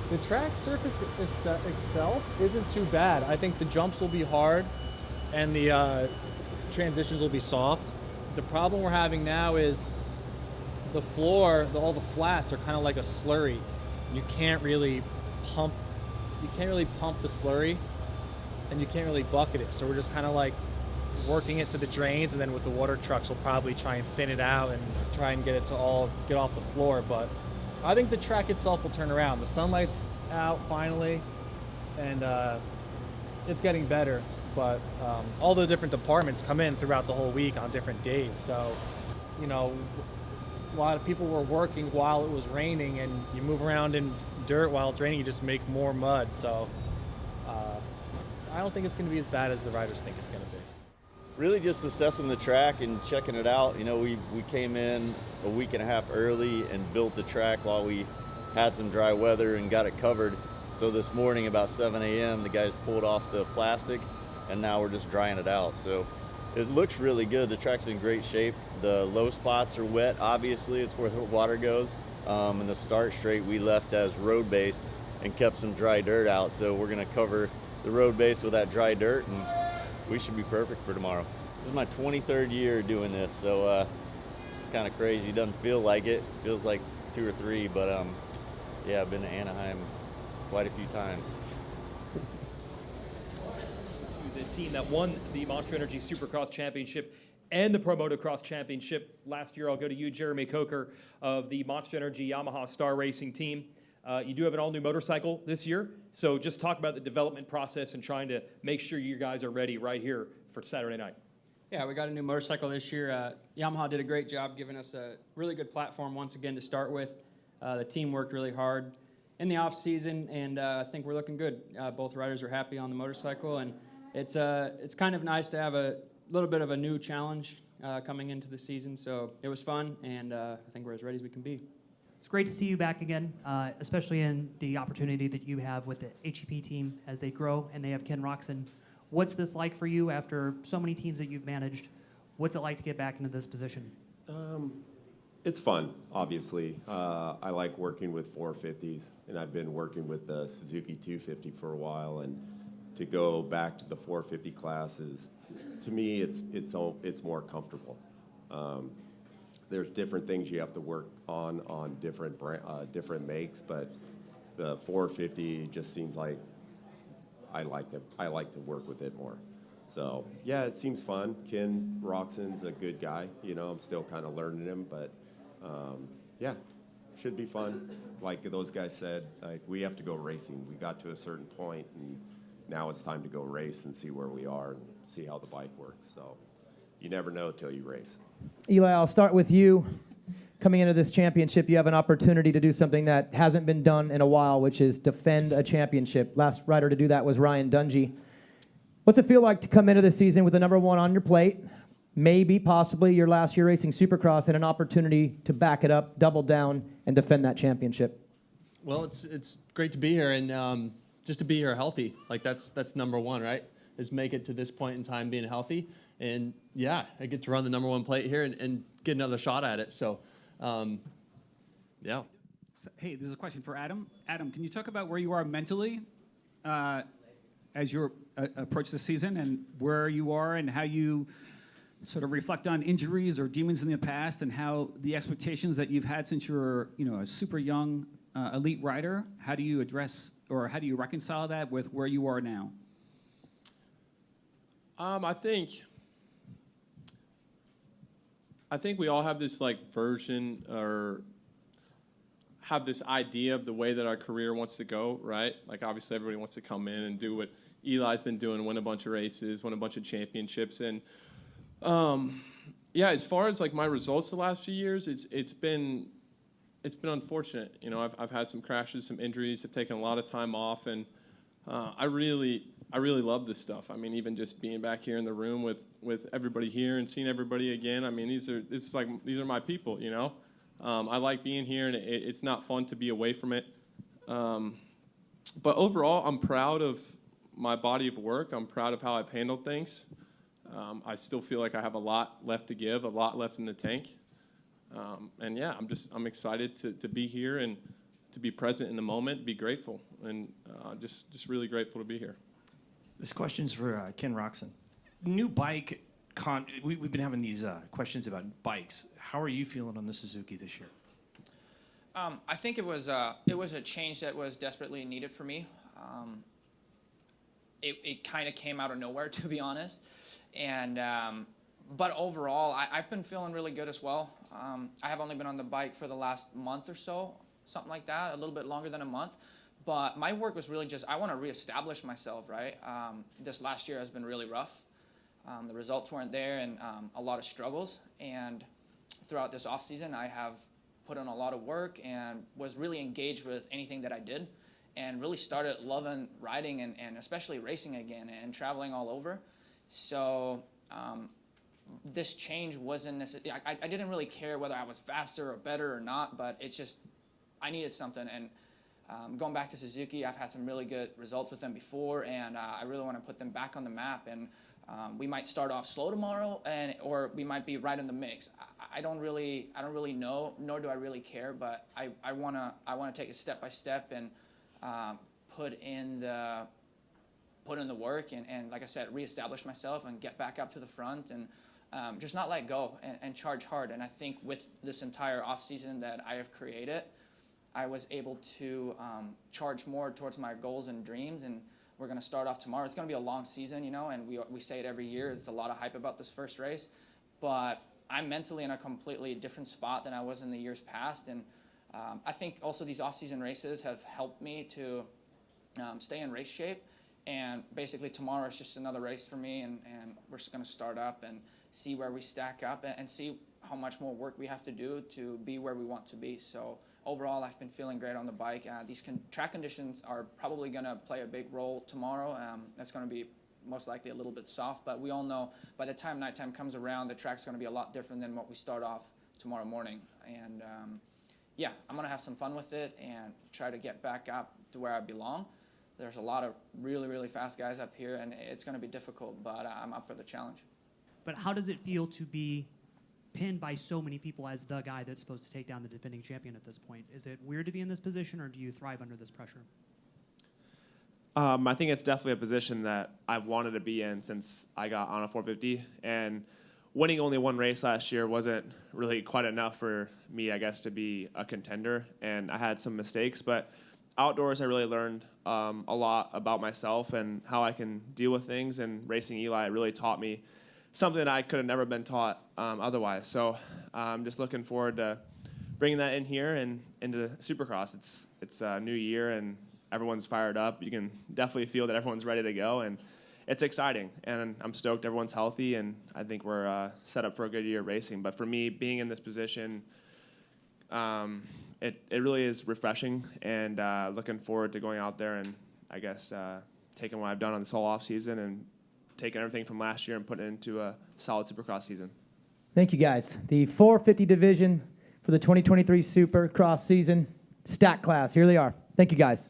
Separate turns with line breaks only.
The track surface itself isn't too bad. I think the jumps will be hard and the transitions will be soft. The problem we're having now is the floor, all the flats are kind of like a slurry. You can't really pump the slurry, and you can't really bucket it. So we're just kind of like working it to the drains, and then with the water trucks we'll probably try and thin it out and try and get it to all get off the floor. But I think the track itself will turn around. The sunlight's out finally, and it's getting better. But all the different departments come in throughout the whole week on different days. So, you know, a lot of people were working while it was raining, and you move around in dirt while it's raining, you just make more mud. So I don't think it's going to be as bad as the riders think it's going to be.
Really just assessing the track and checking it out. You know, we came in a week and a half early and built the track while we had some dry weather and got it covered. So this morning about 7 a.m. the guys pulled off the plastic, and now we're just drying it out. So it looks really good. The track's in great shape. The low spots are wet, obviously. It's where the water goes. And the start straight we left as road base and kept some dry dirt out. So we're gonna cover the road base with that dry dirt, and we should be perfect for tomorrow. This is my 23rd year doing this, so it's kind of crazy. It doesn't feel like it. It feels like 2 or 3, but yeah, I've been to Anaheim quite a few times.
To the team that won the Monster Energy Supercross Championship and the Pro Motocross Championship last year, I'll go to you, Jeremy Coker of the Monster Energy Yamaha Star Racing team. You do have an all-new motorcycle this year, so just talk about the development process and trying to make sure you guys are ready right here for Saturday night.
Yeah, we got a new motorcycle this year. Yamaha did a great job giving us a really good platform once again to start with. The team worked really hard in the off season, and I think we're looking good. Both riders are happy on the motorcycle, and it's kind of nice to have a little bit of a new challenge coming into the season. So it was fun, and I think we're as ready as we can be.
It's great to see you back again, especially in the opportunity that you have with the HEP team as they grow and they have Ken Roczen. What's this like for you after so many teams that you've managed? What's it like to get back into this position?
It's fun, obviously. I like working with 450s, and I've been working with the Suzuki 250 for a while, and to go back to the 450 classes, to me, it's more comfortable. There's different things you have to work on different makes, but the 450 just seems like I like to work with it more. So yeah, it seems fun. Ken Roczen's a good guy. You know, I'm still kind of learning him, but yeah, should be fun. Like those guys said, like we have to go racing. We got to a certain point, and now it's time to go race and see where we are and see how the bike works. So you never know till you race.
Eli, I'll start with you. Coming into this championship, you have an opportunity to do something that hasn't been done in a while, which is defend a championship. Last rider to do that was Ryan Dungey. What's it feel like to come into the season with the number 1 on your plate, maybe, possibly your last year racing Supercross, and an opportunity to back it up, double down, and defend that championship?
Well, it's great to be here, and just to be here healthy. Like that's number 1, right? Is make it to this point in time being healthy. And yeah, I get to run the number 1 plate here and get another shot at it. So, yeah.
So, hey, there's a question for Adam. Adam, can you talk about where you are mentally as you approach the season, and where you are and how you sort of reflect on injuries or demons in the past, and how the expectations that you've had since you were, a super young elite rider, how do you address or how do you reconcile that with where you are now?
I think we all have this like version or have this idea of the way that our career wants to go, right? Like obviously everybody wants to come in and do what Eli's been doing, win a bunch of races, win a bunch of championships. And yeah, as far as like my results the last few years, it's been unfortunate. You know, I've had some crashes, some injuries, have taken a lot of time off, and I really love this stuff. I mean, even just being back here in the room with everybody here and seeing everybody again. I mean, these are my people, you know. I like being here, and it's not fun to be away from it. But overall, I'm proud of my body of work. I'm proud of how I've handled things. I still feel like I have a lot left to give, a lot left in the tank. And yeah, I'm excited to be here and to be present in the moment, be grateful, and just really grateful to be here.
This question's for Ken Roczen. New bike, we've been having these questions about bikes. How are you feeling on the Suzuki this year?
I think it was a change that was desperately needed for me. It kind of came out of nowhere, to be honest. And but overall, I've been feeling really good as well. I have only been on the bike for the last month or so, something like that, a little bit longer than a month. But my work was really just, I want to reestablish myself, right? This last year has been really rough. The results weren't there, and a lot of struggles. And throughout this off season, I have put in a lot of work and was really engaged with anything that I did, and really started loving riding and especially racing again and traveling all over. So this change wasn't necessarily, I didn't really care whether I was faster or better or not, but it's just, I needed something. And going back to Suzuki, I've had some really good results with them before, and I really want to put them back on the map. And we might start off slow tomorrow, or we might be right in the mix. I don't really know, nor do I really care. But I wanna take it step by step and put in the work and like I said, reestablish myself and get back up to the front and just not let go and charge hard. And I think with this entire off season that I have created, I was able to charge more towards my goals and dreams. And we're going to start off tomorrow. It's going to be a long season, you know, and we say it every year. It's a lot of hype about this first race. But I'm mentally in a completely different spot than I was in the years past. And I think also these off-season races have helped me to stay in race shape. And basically tomorrow is just another race for me, and we're just going to start up and see where we stack up and see how much more work we have to do to be where we want to be. So overall, I've been feeling great on the bike. These track conditions are probably going to play a big role tomorrow. That's going to be most likely a little bit soft, but we all know by the time nighttime comes around, the track's going to be a lot different than what we start off tomorrow morning. And yeah, I'm going to have some fun with it and try to get back up to where I belong. There's a lot of really, really fast guys up here, and it's going to be difficult, but I'm up for the challenge.
But how does it feel to be pinned by so many people as the guy that's supposed to take down the defending champion at this point? Is it weird to be in this position, or do you thrive under this pressure?
I think it's definitely a position that I've wanted to be in since I got on a 450, and winning only one race last year wasn't really quite enough for me, I guess, to be a contender, and I had some mistakes, but outdoors I really learned a lot about myself and how I can deal with things, and racing Eli really taught me something that I could have never been taught otherwise. So I'm just looking forward to bringing that in here and into Supercross. It's a new year and everyone's fired up. You can definitely feel that everyone's ready to go, and it's exciting. And I'm stoked everyone's healthy, and I think we're set up for a good year racing. But for me, being in this position, it really is refreshing, and looking forward to going out there and I guess taking what I've done on this whole off season and taking everything from last year and putting it into a solid Supercross season.
Thank you, guys. The 450 division for the 2023 Supercross season, stack class. Here they are. Thank you, guys.